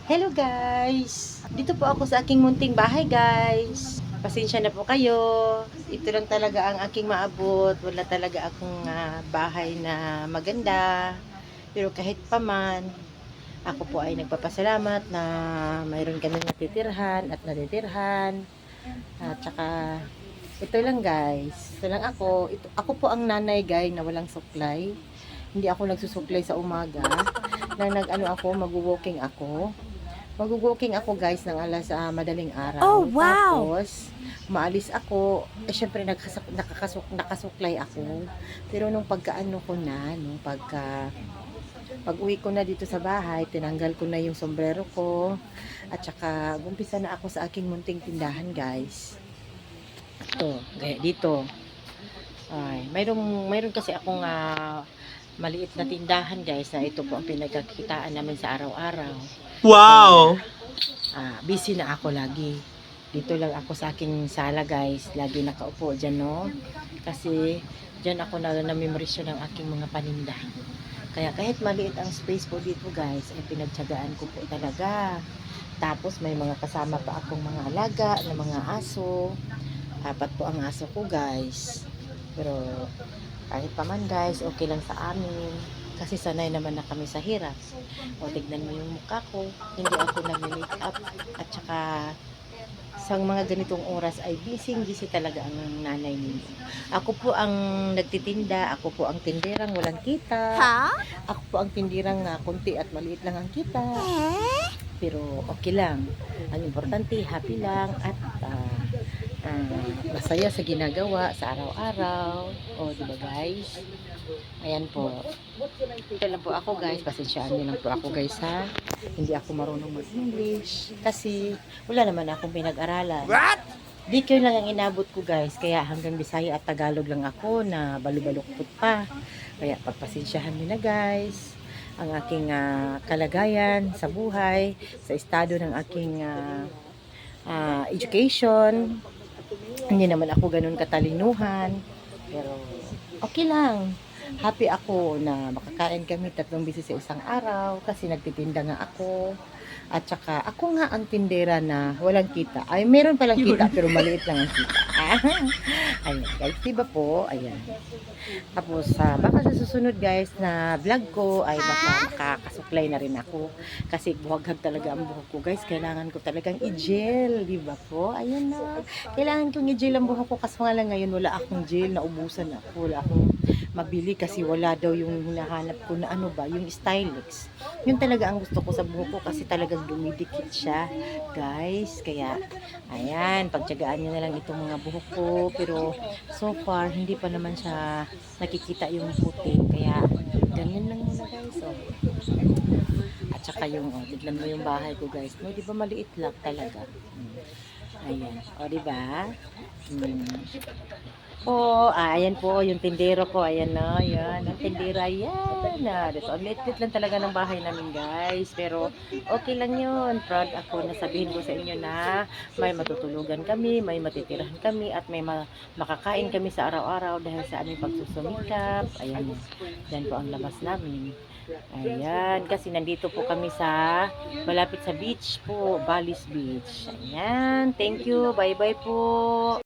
Hello guys! Dito po ako sa aking munting bahay guys. Pasensya na po kayo. Ito lang talaga ang aking maabot. Wala talaga akong bahay na maganda. Pero kahit pa man, ako po ay nagpapasalamat na mayroon kami natitirhan at natitirhan. At saka, ito lang guys. Ito lang ako. Ako po ang nanay guys na walang suklay. Hindi ako nagsusuklay sa umaga. Na mag-walking ako. Mag-walking ako guys ng alas madaling araw. Oh, wow! Tapos, maalis ako. Syempre nakasuklay ako. Pero nung pagkaano ko na, pag-uwi ko na dito sa bahay, tinanggal ko na yung sombrero ko. At saka, gumpisa na ako sa aking munting tindahan guys. Ito, gaya dito. Ay, mayroon kasi akong maliit na tindahan guys na ito po ang pinagkakitaan namin sa araw-araw. Wow! Busy na ako lagi. Dito lang ako sa aking sala guys. Lagi nakaupo dyan no. Kasi dyan ako na-memorisyon ng aking mga paninda. Kaya kahit maliit ang space po dito guys, ay pinagtyagaan ko po talaga. Tapos may mga kasama pa akong mga alaga na mga aso. 4 po ang aso ko guys. Pero kahit pa man guys, okay lang sa amin. Kasi sanay naman na kami sa hirap. O tignan mo yung mukha ko, hindi ako nag-make up. At saka sa mga ganitong oras ay busy talaga ang nanay ninyo. Ako po ang nagtitinda, ako po ang tinderang walang kita. Ako po ang tindirang konti at maliit lang ang kita. Pero okay lang. Ang importante, happy lang at masaya sa ginagawa sa araw-araw. O, diba guys? Ayan po. Ito lang po ako guys. Pasensyaan niyo lang po ako guys ha. Hindi ako marunong mag-English. Kasi wala naman akong pinag-aralan. What? Di kayo lang ang inabot ko guys. Kaya hanggang Bisaya at Tagalog lang ako na balubaluktot pa. Kaya pagpasensyahan niyo na guys. Ang aking kalagayan sa buhay. Sa estado ng aking education. Hindi naman ako ganun katalinuhan. Pero okay lang. Happy ako na makakain kami 3 beses sa isang araw kasi nagtitinda nga ako. At saka ako nga ang tindera na walang kita. Ay, meron palang kita pero maliit lang ang kita. Ayan guys, diba po? Ayan. Tapos baka sa susunod guys na vlog ko ay baka makakasuklay na rin ako. Kasi buhaghag talaga ang buhok ko guys. Kailangan ko talagang i-gel. Diba po? Ayan na. Kailangan kong i-gel ang buhok ko kasi nga lang ngayon wala akong gel. Naubusan ako. Wala akong mabili kasi wala daw yung hinahanap ko na yung Stylex. Yun talaga ang gusto ko sa buhok ko kasi talagang dumidikit siya guys. Kaya ayan, pagtyagaan nyo na lang itong mga buhok ko. Pero so far hindi pa naman siya nakikita yung puti. Kaya ganyan lang muna guys. At saka yung tignan mo yung bahay ko guys. No, di ba maliit lang talaga. Ayan. O di ba? Ayan po, yung tindero ko, ayan na, ayan, ang tindera, ayan na, dito, ang lit lang talaga ng bahay namin guys, pero okay lang yun, proud ako na sabihin ko sa inyo na may matutulugan kami, may matitirahan kami, at may makakain kami sa araw-araw dahil sa aming pagsusumikap, ayan, yan po ang labas namin. Ayan, kasi nandito po kami malapit sa beach po, Balis Beach. Ayan, thank you, bye-bye po.